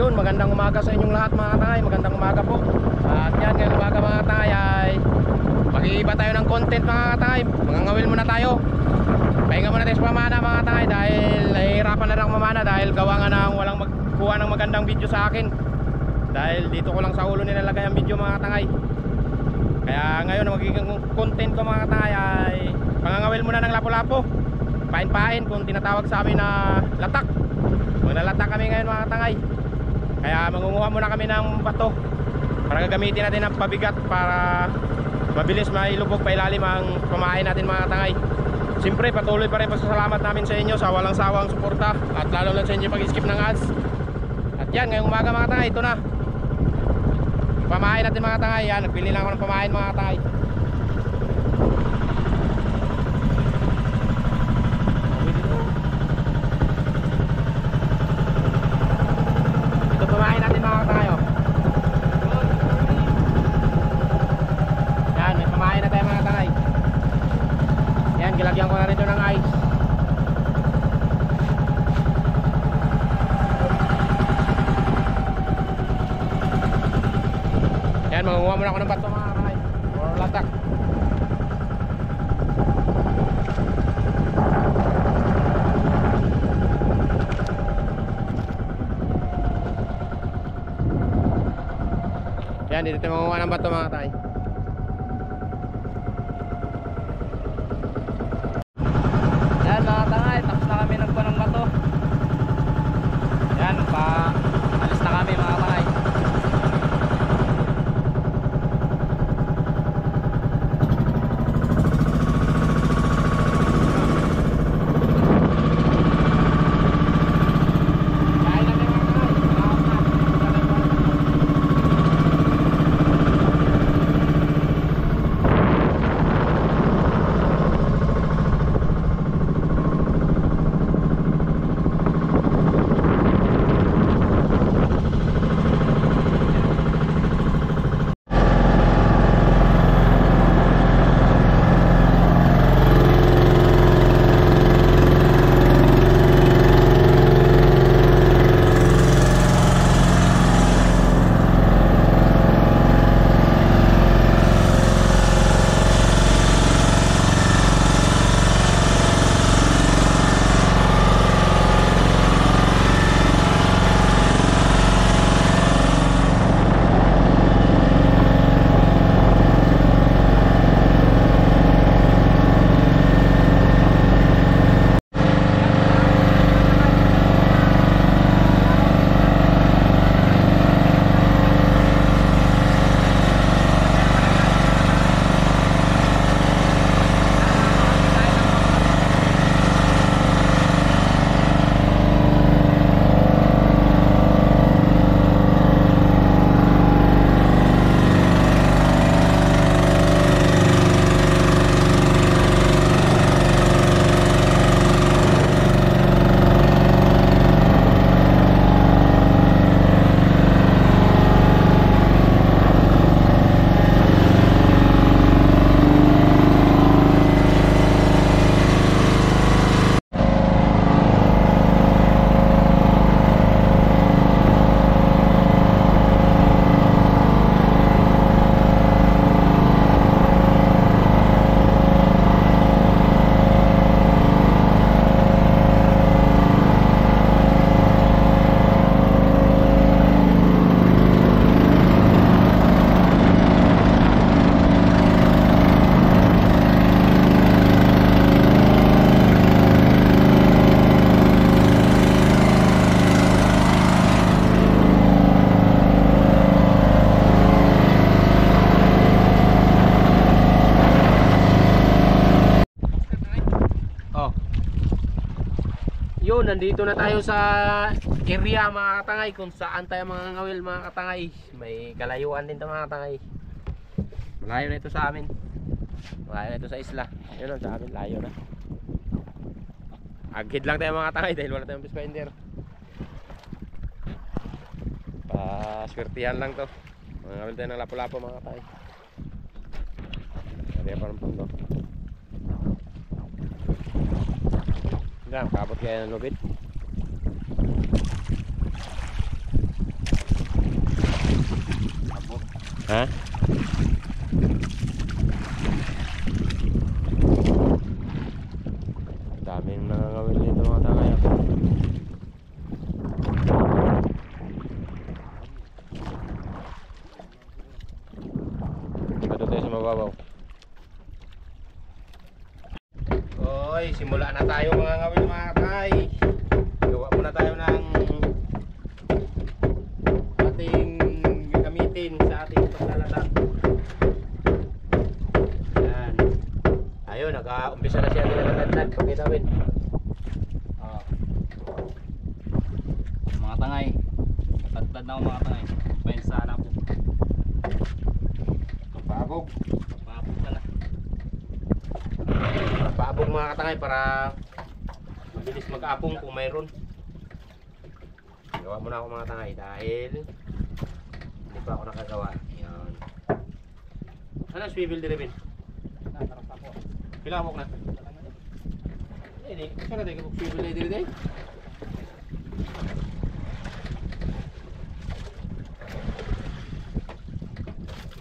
Yun, magandang umaga sa inyong lahat mga katangay. Magandang umaga po. At yan, ngayong umaga mga katangay ay mag-iiba tayo ng content mga katangay. Mangangawil muna tayo. Pahinga muna tayo sa pamana mga katangay, dahil nahihirapan na lang mamana dahil gawa nga nang walang magkuha ng magandang video sa akin. Dahil dito ko lang sa ulo nilalagay ang video mga katangay. Kaya ngayon ang magiging content ko mga katangay ay pangangawil muna ng lapo-lapo. Pain-pain kung tinatawag sa amin na latak. Maglalatak kami ngayon mga katangay. Kaya mangunguha muna kami ng bato para gagamitin natin ang pabigat para mabilis mailubog pa ilalim ang pamain natin mga katangay. Siyempre patuloy pa rin pasasalamat namin sa inyo sa walang sawang suporta, at lalo lang sa inyo pag-skip ng ads. At yan, ngayong umaga mga katangay, ito na pamain natin mga katangay. Yan, nagbili lang ako ng pamain mga katangay. Lagyan ko na rin ito ng ice. Yan, mangunguha muna ako ng bato mga katangay or latak. Yan, dito tayo mangunguha ng bato mga katangay. Yan mga katangay, tapos na kami nagpa ng bato. Yan, alis na kami mga katangay. Yun, nandito na tayo sa area mga katangay kung saan tayo mga ngawil mga katangay. May kalayuan din ito mga katangay. Malayo na ito sa amin. Malayo na ito sa isla. Yun, sa amin layo na. Agid lang tayo mga katangay dahil wala tayong fish finder. Paswertihan lang to. Mga ngawil tayo ng lapo-lapo mga katangay. Kaya pa ng punto. Yan, kapot kaya ng lubid. Ha? Daming nangangawin dito mga tangay. Dito tayo sa mababaw. Oy, simula na tayo mga ngawin mga tangay. Gawa muna tayo ng ating gagamitin sa ating paglalata. Yan. Ayun, nag-uumpisa na siya nilalagad. Pagkitawin. Mga tangay. Tatad na ako mga tangay. Bayan sa anak ko. Paabog. Paabog na lang. Paabog mga katangay para mabilis mag-apong kung mayroon. Gawa muna ako mga tangay dahil hindi pa ako nakagawa. Yan. Ano swivel diribin? Natarap ako. Pilamok na. Hindi, kasi na tayo swivel na diribin.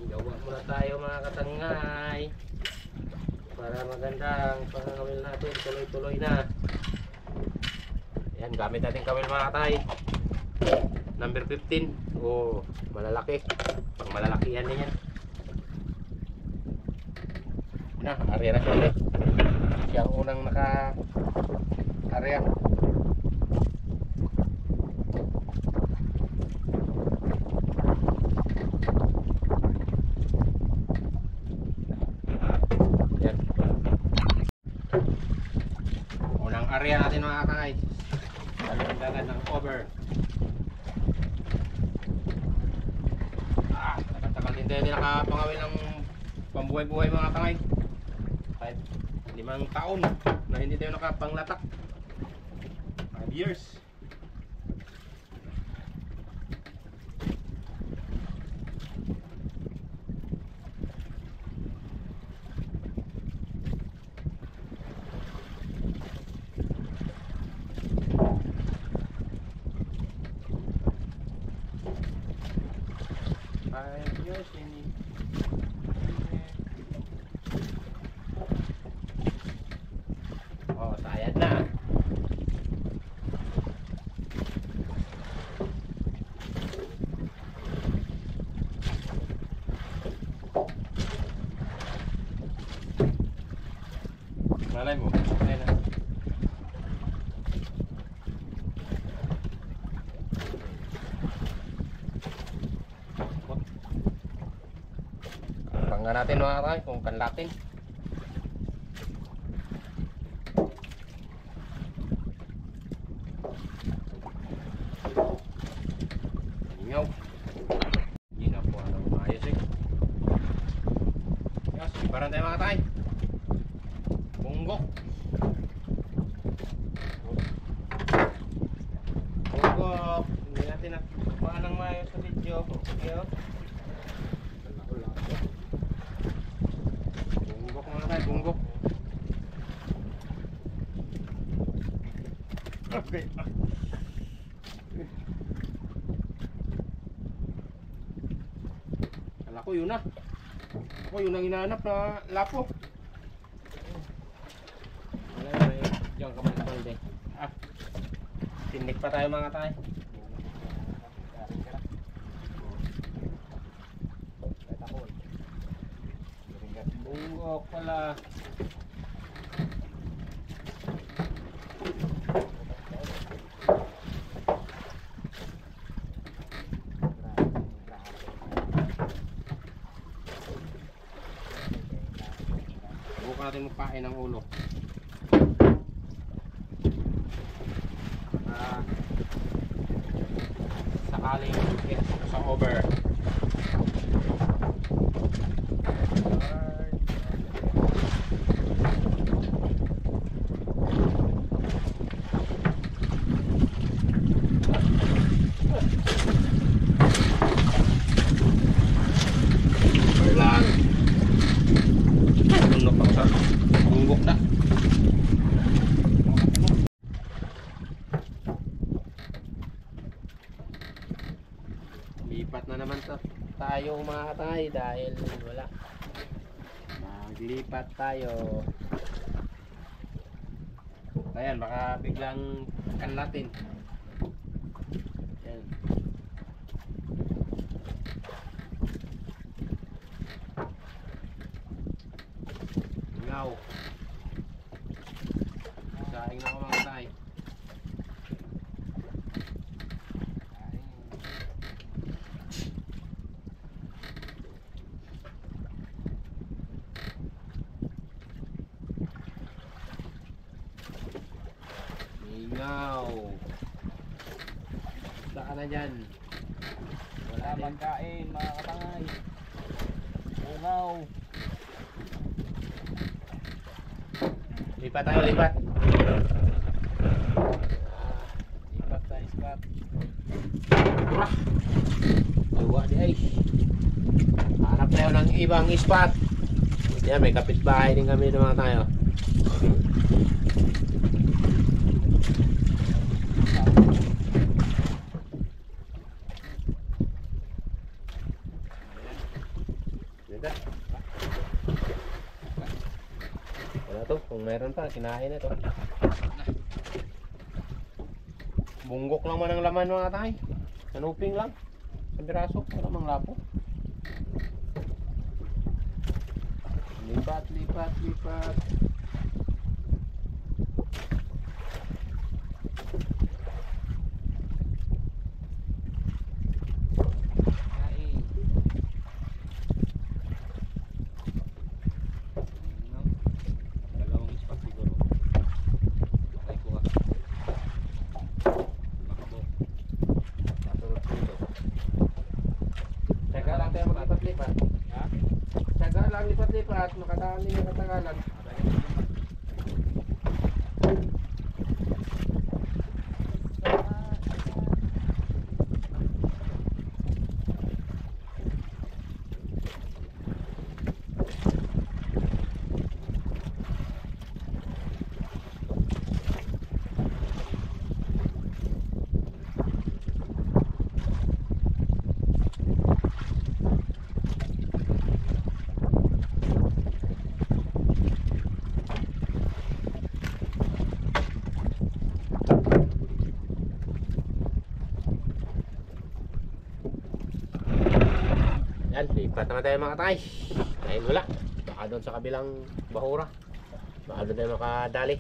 Gawa muna tayo mga katangay para magandang pangangawil natin, tuloy-tuloy na. Ayan, gamit natin kawil mga katangay. Number 15. Oh, malalaki. Pag malalakihan din yan. Na, area na siya ulit. Siya ang unang naka-area. Yan. Unang area natin mga katangay. Dalan ng over. Tagal din tayo nakapangawin ng pambuhay-buhay mga katangay. Kahit 5 taon na hindi tayo nakapanglatak. 5 years. Ini. Oh, sayad na. Malay mo. Ayun na. Pangga natin mga katangay kung kanlatin. Ingaw. Hindi na po ang maayos eh. Yes, ibaran tayo mga katangay. Bunggok. Bunggok. Hindi natin na paanang maayos sa video. Okay. Bunggok. Okay. Kala ko yun na. Ako yun ang hinahanap na lapo. Wala na eh. Diyan ka magpalde. Tinik pa tayo mga tayo. Bunggok pala. Subukan natin magpain ng ulo. Sakaling sa over. Tunok ako sa bunggok na. tayo mga tay dahil wala. Maglipat tayo. Ayan, baka biglang kanlatin. Ayan. Ngaw. Saing na ako mga tay. Ngaw. Saan na dyan? Wala magkain mga katangay. Ungaw. Lipat tayo, lipat. Lipat tayo spot. Luwa di ay. Hanap tayo ng ibang spot. Yan, may kapitbahay din kami naman tayo. Wala to, kung meron pa, kinain na to. Bunggok lang man ang laman mga tay. Kanuping lang. Sa biraso, wala mang lapo. Lipat, lipat, lipat. Kain. Dalawang spot siguro. Okay ko ha. Makabok. Patulog-tulog. Teka lang tayo maglipat-lipat. Ha? Teka lang lipat-lipat. Makadaan din yung katagalan. Yan, lipat naman tayo mga tay. Dahil wala. Baka doon sa kabilang bahura. Baka doon tayo makadali.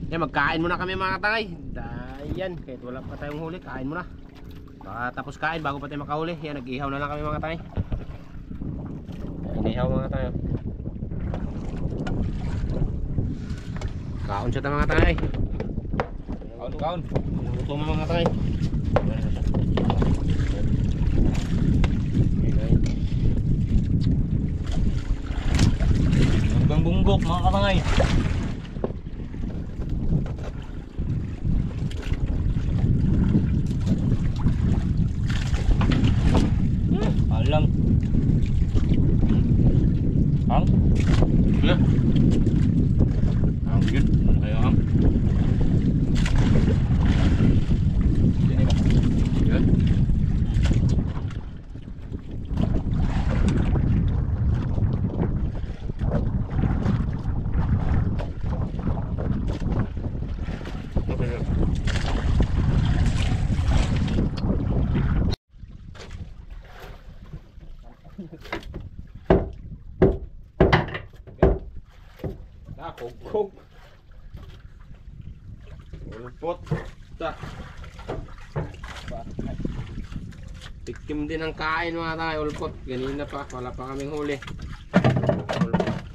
Yan, magkain muna kami mga tay. Yan, kahit wala pa tayong huli, kain muna. Baka tapos kain bago pa tayo makahuli. Yan, nag-ihaw na lang kami mga tay. Inihaw mga tayo. Kaon siya ta mga tay. Kaun, kaun. Luto mo mga tay. Hanggang bunggok mga katangay. Alang. Ang? Wala. Ang yun. Ayaw ang. Sini ba? Yan. Nakugkog. Ulpot. Ta. Tikim din ang kain mga tayo, ulpot. Ganina pa, wala pa kaming huli.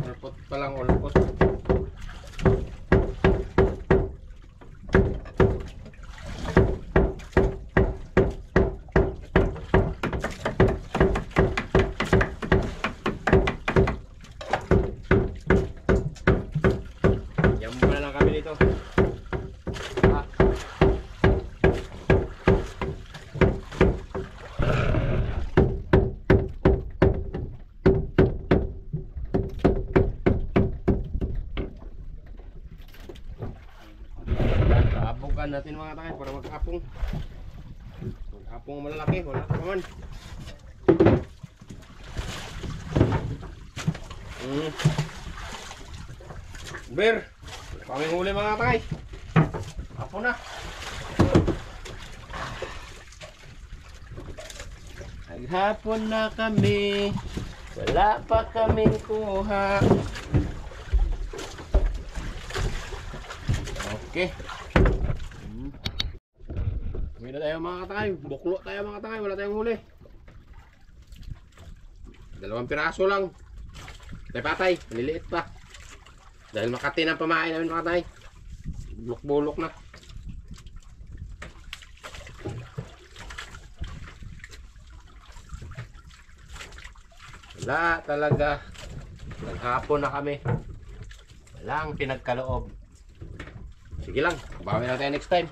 Ulpot pa lang, ulpot. Yan muna lang kami dito. Ah. Abukan natin mga tayo para mag-apong. Mag-apong malalaki, wala pa man. Ber, kami huli mga tayo. Apo na. Naghapon na kami. Wala pa kaming kuha. Okay. Uwi na tayo mga katay. Buklo tayo mga katay. Wala tayong huli. 2 piraso lang. Tay patay. Maliliit pa. Dahil Makati ng pamain namin mga katay. Bulok-bulok na. Wala talaga. Naghapon na kami. Walang pinagkaloob. Sige lang, bawi na tayo next time.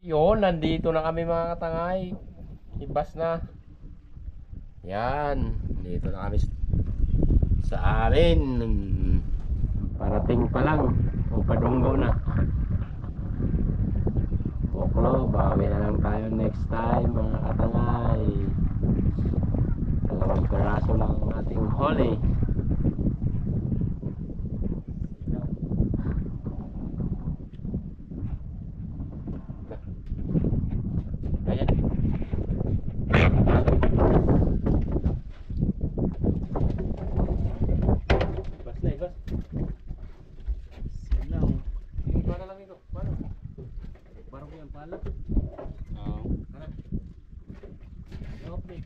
Yun, nandito na kami mga katangay. Ibas na. Yan, dito na kami sa amin. Parating pa lang. O padunggo na. Buklo, bawi na lang tayo next time mga katangay. 2 piraso lang ang ating huli. Ayan. Ibas na, ibas. Sinaw. Iba na lang ito. Paano? Parang ko yung pala. Oo. Hanap. Okay.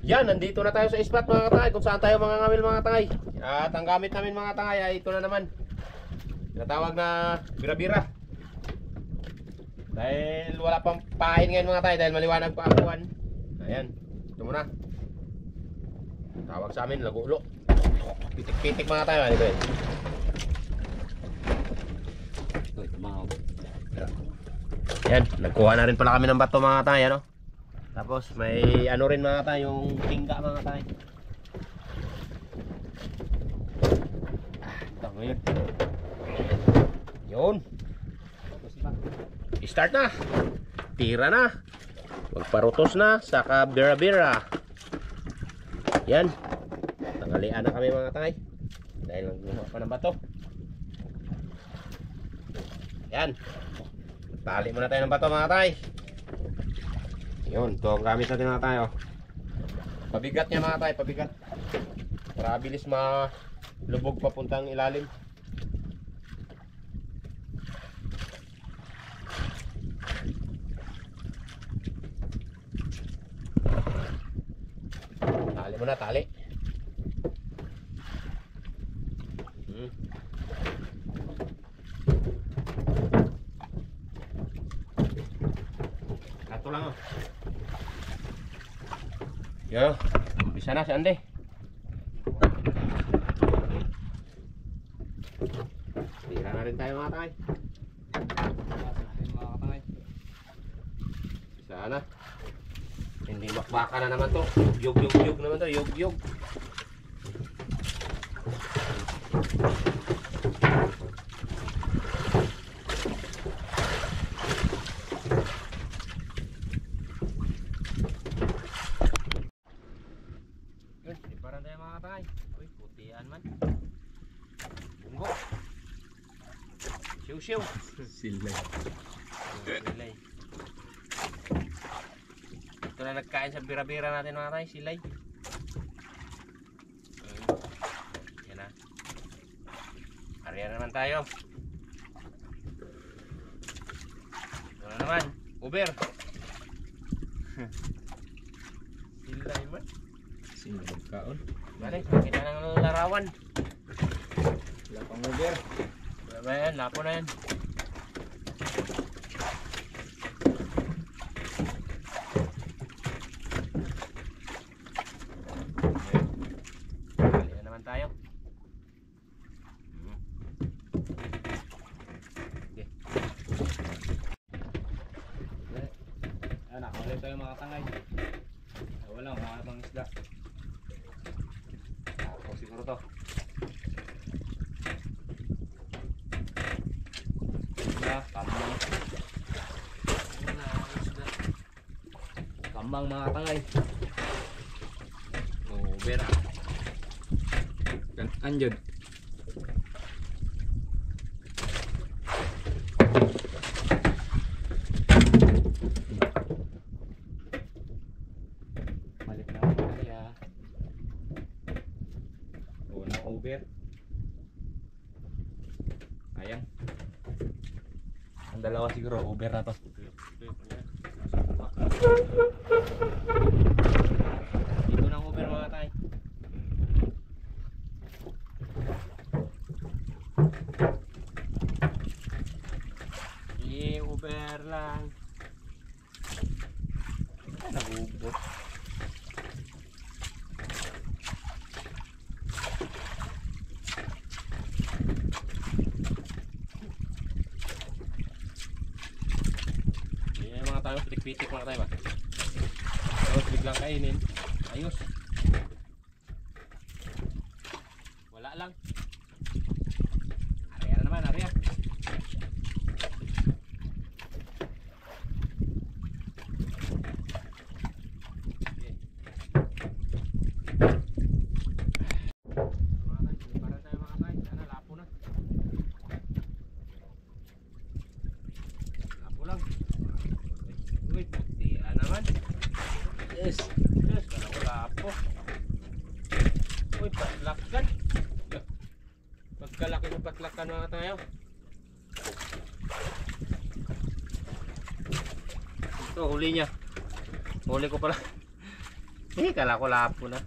Yan, nandito na tayo sa spot mga katay, kung saan tayo mangangawil mga katay. At ang gamit namin mga katay ay ito na naman. Tinatawag na bira-bira. Dahil wala pang pain ngayon mga katay, dahil maliwanag pa ang buwan. Ayan, ito muna. Tawag sa amin, lagulo. Pitik-pitik mga katay, ano ba? Uy, tumahaw. Yan, nagkuha na rin pala kami ng bato mga katay, ano? Tapos may ano rin mga katay, yung tingga mga katay. Ito ngayon. Yun. Start na. Tira na. Magparutos na, saka bira-bira. Yan. Tanghalian na kami mga katay. Dahil nagluha pa ng bato. Yan. Tali muna tayo ng bato mga katay. Yun, ito ang gamit natin mga tayo. Pabigat niya mga tayo, pabigat. Para bilis malubog papuntang ilalim. Tali muna, tali. Kato lang oh. Yo, umpisa na si Ande. Tira na rin tayo mga tay. Sana. Hindi bakbaka na naman to. Yug naman to, yug. Parang tayo mga katay. Uy, putian man. Bunggo. Siw. Silay. Silay. Ito na nagkain sa bira-bira natin mga katay. Silay. Yan na. Ariyan naman tayo. Ito na naman. Uber. Silay man. Sino magkaon? Balik, kita ng larawan. Wala pang Uber. Wala ba yan? Lapo na yan. Balik na naman tayo. Okay. Nakaulit tayo mga tangay. Walang mga pang isda. Ako siguro to. Kambang. Kambang mga tangay. Uber. Dan anjod. Balik na ako kaya. Unang Uber. Ayan. Ang dalawa siguro Uber na to. Dito ng Uber mga tay. Uber lang. Nag-ubot. Mga tayo, pitik-pitik mga tayo ba? Tapos biglang kainin. Ayos. Wala lang. Area na naman, area. Para tayo mga tayo. Sana lapo na. Lapo lang. Uy, putian naman. Yes, wala po. Uy, patlakan. Pagkalaki ng patlakan mga tayo. Ito, huli niya. Huli ko pala. Kala ko lapo na.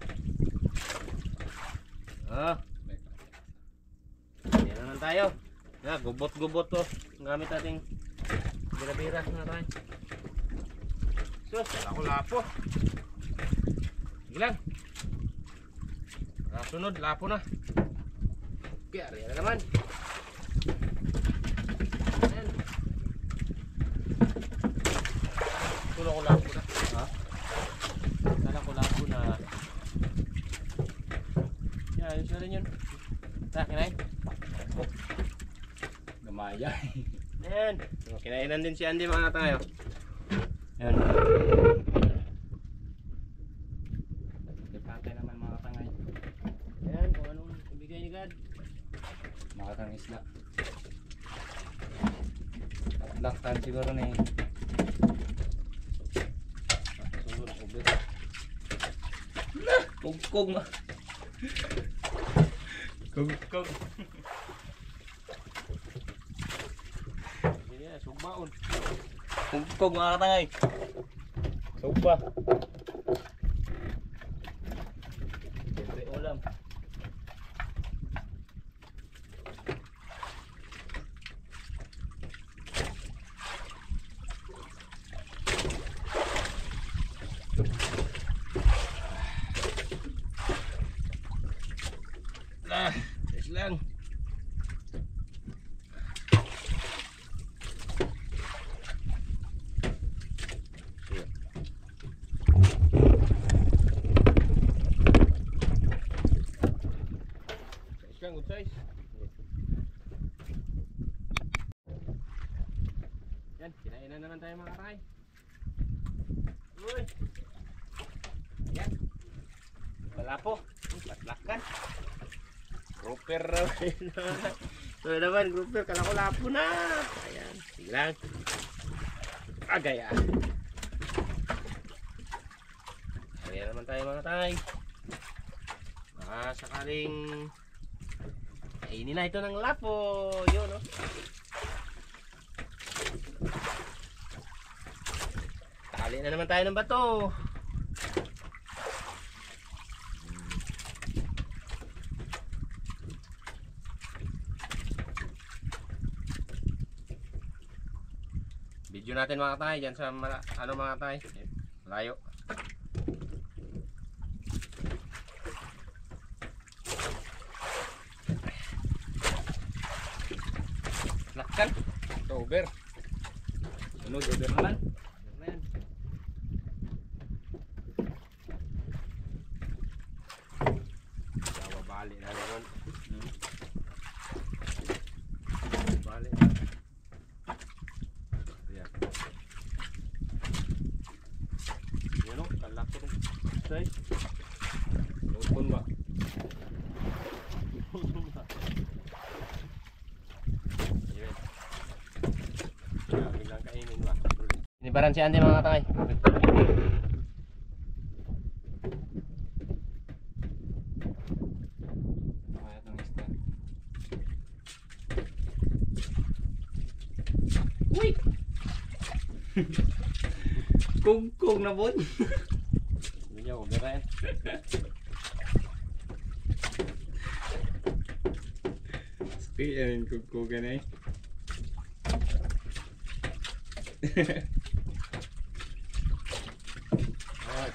Ah. Yan naman tayo. Gubot-gubot to. Gamit nating bira-bira na tayo. Sus, kala ko lapo. Sige lang. Sunod, lapo na. Kaya, riyan na naman. Ayan. Tulo ko lapo na. Ha? Kala ko lapo na. Yan, ayos na rin yun. Kinay. Gamaya. Ayan. Kinainan din si Andy mga tayo. Ayan. Depante naman mga tangay. Ayan, kung anong ibigay ni God. Makatang isla. Laktan siguro na eh. Sunod, ubit. Kugkog ma. Kugkog. Sige na, sugbaon. Kugkog mga katangay. Sugba. Siyempre ulam. Ayos lang. Good size. Yan, kinainan naman tayo mga karay. Uy! Yan. Wala po. Patlakan. Grouper raw. So naman, grouper. Kala ko lapo na. Ayan. Sige lang. Agay ah. Ayan naman tayo mga tay. Sakaling kainin na ito ng lapo. Yun, no? Tali na naman tayo ng bato. Video natin mga tay dyan sa ano mga tay. Malayo. Lakkan. Ito over. Sunod over naman. Ayan. Bali na naman. Bali. Ayan. Yan o, kalak ko rin. Say. Lupon ba? Ayan. Bilang kainin ba? Inibaran si Andy mga tay. Kaya itong isla. Uy! Kugkog na po. Hindi niya umiran. Kaya yung kugkogan eh.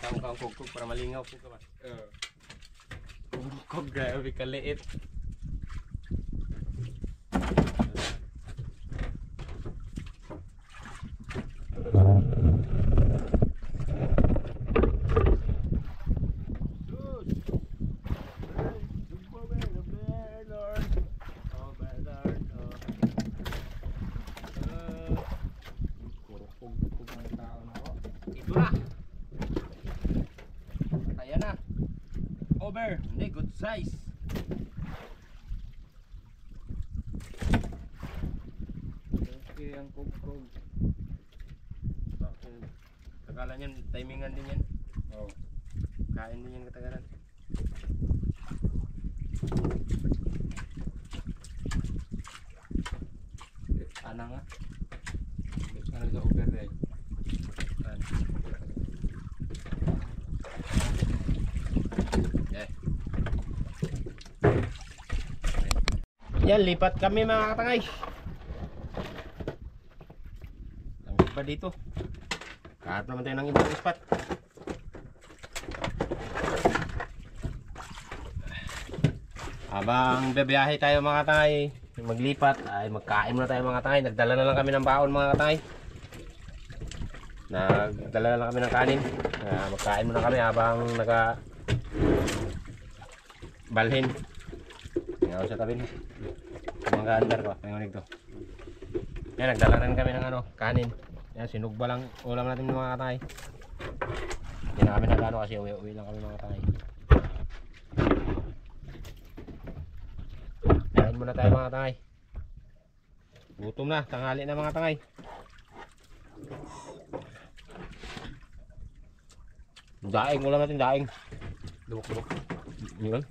Kang kugkog para malingaw po ka ba? Kugkog grabe kaliit. Ito na. Ayan na. Over. Hindi, good size. Okay, ang kugkog. Tagalan yan, timingan din yan. Oh. Kain din yan katagalan. Ana nga. Ano sa over eh. Yan, lipat kami mga katangay. Ang iba dito. Kahat naman tayo ng ibang spot. Habang bibiyahe tayo mga katangay, maglipat, ay magkain muna tayo mga katangay. Nagdala na lang kami ng baon mga katangay. Nagdala na lang kami ng kanin. Magkain muna kami habang balhin. Ngayon sa tabi. Mga andar ko, ngayon ito. Yan, nagdala rin kami ng kanin. Yan, sinugba lang ulam natin mga katay. Yan na kami nagano kasi uwi lang kami mga katay. Kain muna tayo mga katay. Gutom na, tanghali na mga katay. Daing, ulam natin daing. Lumok-lumok. Yun.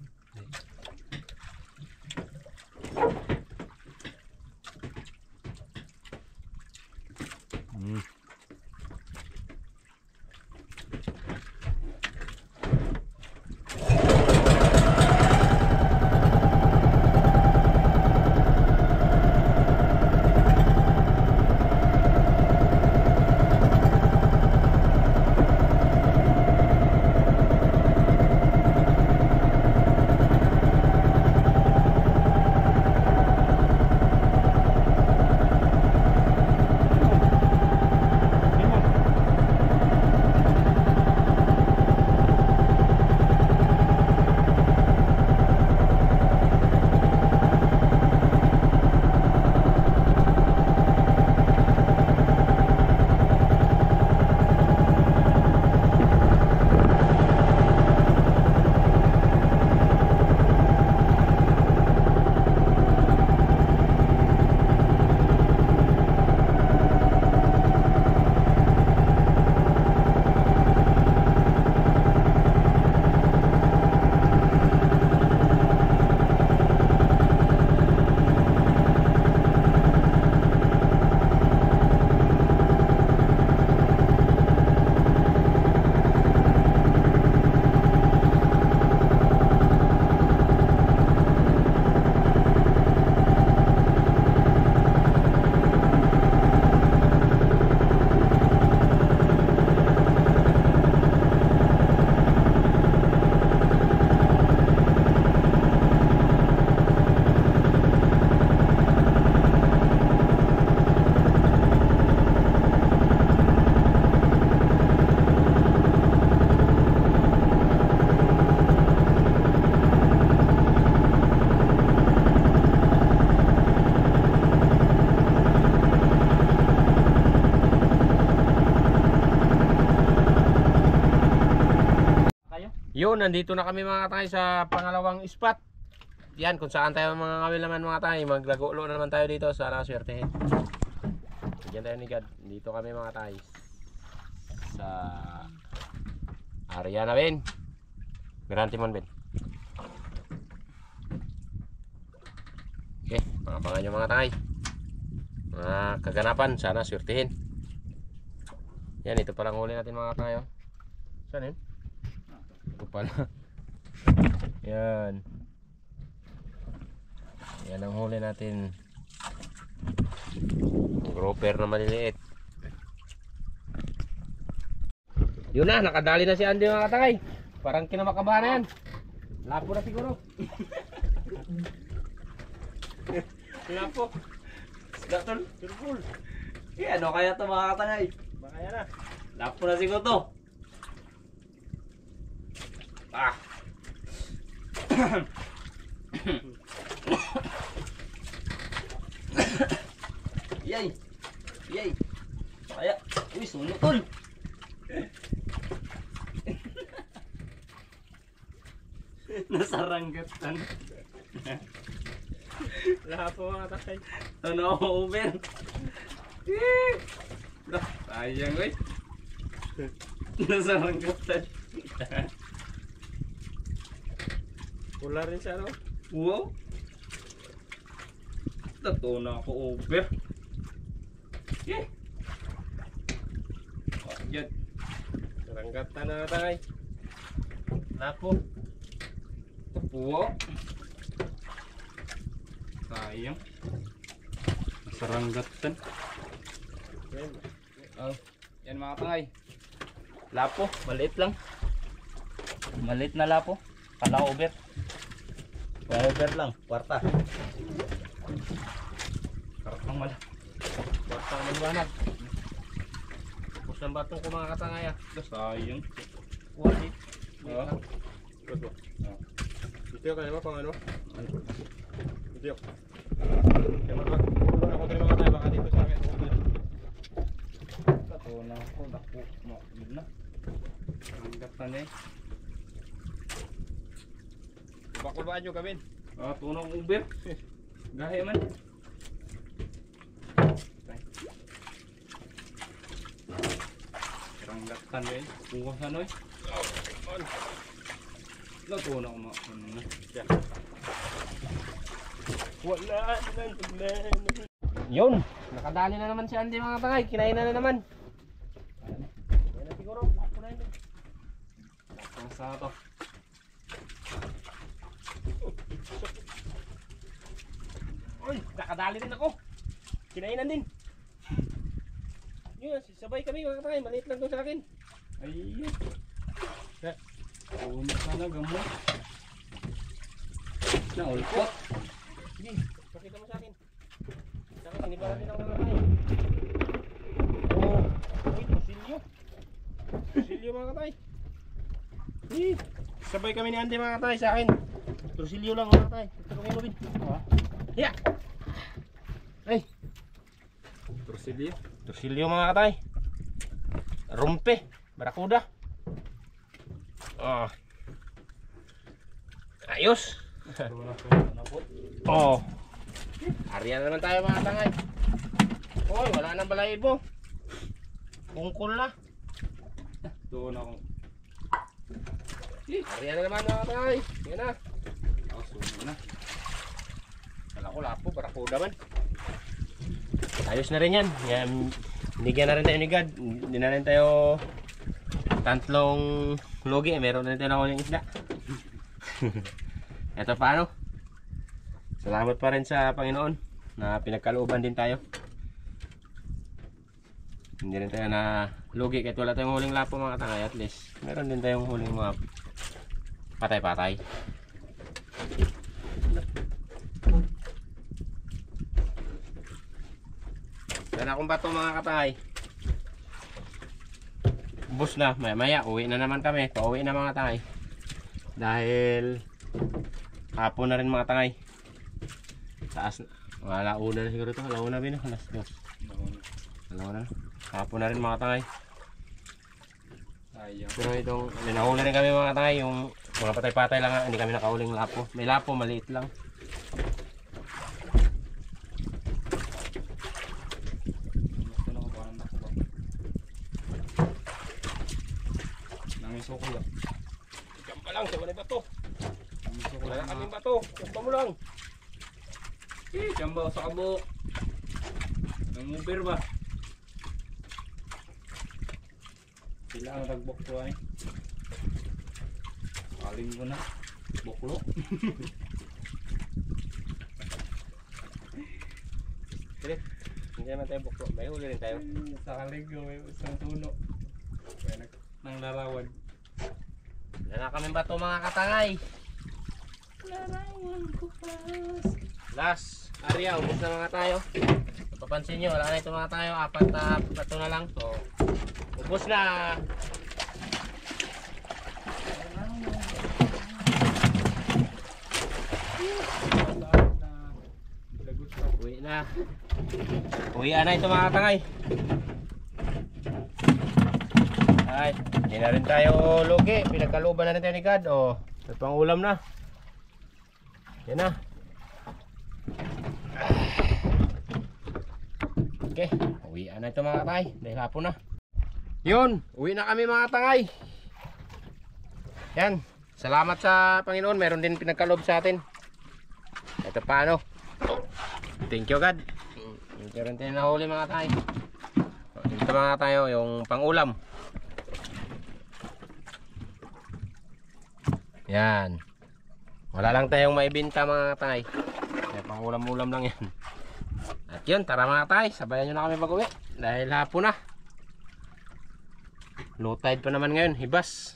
Yun, nandito na kami mga katay sa pangalawang spot. Yan, kung saan tayo mga ngawil naman mga katay. Maglagulo na naman tayo dito. Sana swertehin. Diyan tayo ni God. Dito kami mga katay sa area na Ben. Miranti man Ben. Okay, pangabangan nyo mga katay. Mga kaganapan, sana swertehin. Yan, ito palang huli natin mga katay. Saan yun? Ito pala. Yan. Yan ang huli natin. Grouper na maliliit. Yun na, nakadali na si Andy mga katay. Parang kinamakabahan na yan. Lapo na siguro. Lapo. Gatol, turpul. Ano kaya ito mga katangay? Baka yan na. Lapo na siguro to. Ah. Yay. Yay. Kaya, uy, suno tol. Nasaranggatan. Lapo mga katay. Ano over? Sayang uy. Nasaranggatan. Pula rin siya no? Wow. Tato na ako over. Yeah. Yan. Naranggatan na katay. Lapo. Wow. Sayang. Saranggatan. Oh, yan mga tangay. Lapo, maliit lang. Maliit na lapo. Kala over. Over lang, kwarta. Karapang mala. Basta ang maliwanag. Tapos ng batong ko mga katangay ah. Sayang. Quality. Oo. Ito. Ito yung kanina pang ano? Ito yung. Kaya magpagpulo na ko ito mga tayo. Baka dito sa akin. Katunan ko, naku, makakid na. Saranggatan eh. Bakulbaan nyo kami. Ah, tunong Uber. Gahe man. Saranggatan eh. Kuha sa noy. Tunong ko makakid na. Wala nang problema. Yun. Nakadali na naman si Andy mga tangay. Kinain na naman. Yan na siguro. Lahat ko na yun. Ang sa to. Uy, nakadali rin ako. Kinainan din. Yun, sabay kami mga tangay. Maliit lang to sa akin. Ay. Tunong sana gamot. Naulpot. Sige, pakita mo sa akin. Sa akin, inibaran din ako mga tangay. Oh, uy, torsilyo. Torsilyo mga katay. Eh, sabay kami ni Andy mga katay sa akin. Torsilyo lang mga katay. Ito kami mo bin. Yeah. Ay, Torsilyo. torsilyo mga katay. Rumpe, barakuda. Oh. Ayos. Oh. Ariyan na naman tayo mga tangay. Oy, wala nang balahibo. Bungkol na. Doon ako. Ariyan na naman mga tangay. Yan na. Sumo na. Kala ko lapo, barakuda man. Ayos na rin yan. Yan. Binigyan na rin tayo ni God. Hindi na rin tayo tatlong logi. Meron na rin tayo na huling isda. Ito paano? Salamat pa rin sa Panginoon na pinagkalooban din tayo. Hindi rin tayo na lugi kahit wala tayong huling lapo mga tangay. At least meron din tayong huling mga patay-patay. Yan akong bato mga katangay. Ubus na, maya uwi na naman kami. Pauwi na mga tangay. Dahil hapon na rin mga tangay. Taas na. Alauna na siguro ito. Alauna bin. Alas 2. Alauna na. Hapon na rin mga tangay. Sayang. Pero itong ninahuli rin kami mga tangay. Yung mga patay-patay lang. Hindi kami nakauling lapo. May lapo, maliit lang. Gusto na ko parang nakuha. Nangiso ko lang. Diyan pa lang. Sa bato. Nangiso ko Wala lang. na kaming bato. Diyan mo lang. Jamba sa kabuk. Nanguber ba? Sila ang nagbok ko ay. Kaling ko na. Boklo. Sige. Hindi naman tayo buklo. May huli rin tayo. Sa kaling ko may isang tuno. Kaya nang larawan. Wala na kaming bato mga katangay. Larawan ko pas. Last area, ubos na mga tayo. Papansin nyo, wala na ito mga tayo. Apat na bato na lang. So, ubos na. Uwi na. Uwian na ito mga tangay. Ay, hindi na rin tayo lugi. Pinagkaluban na rin tayo ni God. O, may pang ulam na. Yan na. Okay, uwian na ito mga tangay. Dahil hapon na. Yun, uwi na kami mga tangay. Yan, salamat sa Panginoon. Meron din pinagkalob sa atin. Ito paano. Thank you God. Thank you rin tayo nahuli mga tangay. Dito mga tayo yung pang-ulam. Yan. Wala lang tayong maibenta mga tangay. Kaya pang ulam-ulam lang yan. At yun, tara mga tay, sabayan nyo na kami pag-uwi dahil hapon na. Low tide pa naman ngayon, hibas.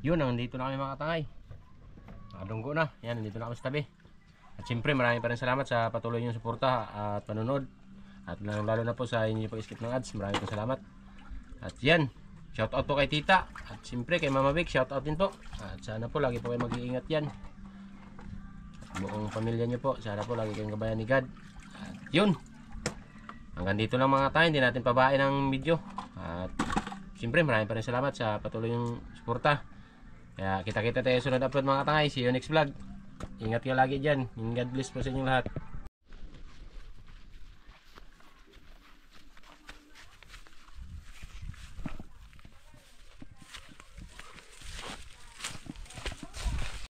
Yun, nandito na kami mga katangay. Nakadunggo na. Yan, nandito na kami sa tabi. At siyempre, maraming pa rin salamat sa patuloy niyong suporta at panonood. At lalo na po sa inyong pag-skip ng ads. Maraming po salamat. At yan, shoutout po kay Tita. At siyempre kay Mama Vic, shoutout din po. At sana po lagi po kayo mag-iingat yan. At buong pamilya niyo po, sana po lagi kayong gabayan ni God. At yun, hanggang dito lang mga katangay. Hindi natin pabain ang video. At siyempre, maraming pa rin salamat sa patuloy niyong suporta. Kaya kita-kita tayo sunod upload mga katangay. See you next vlog. Ingat kayo lagi dyan. God bless po sa inyong lahat.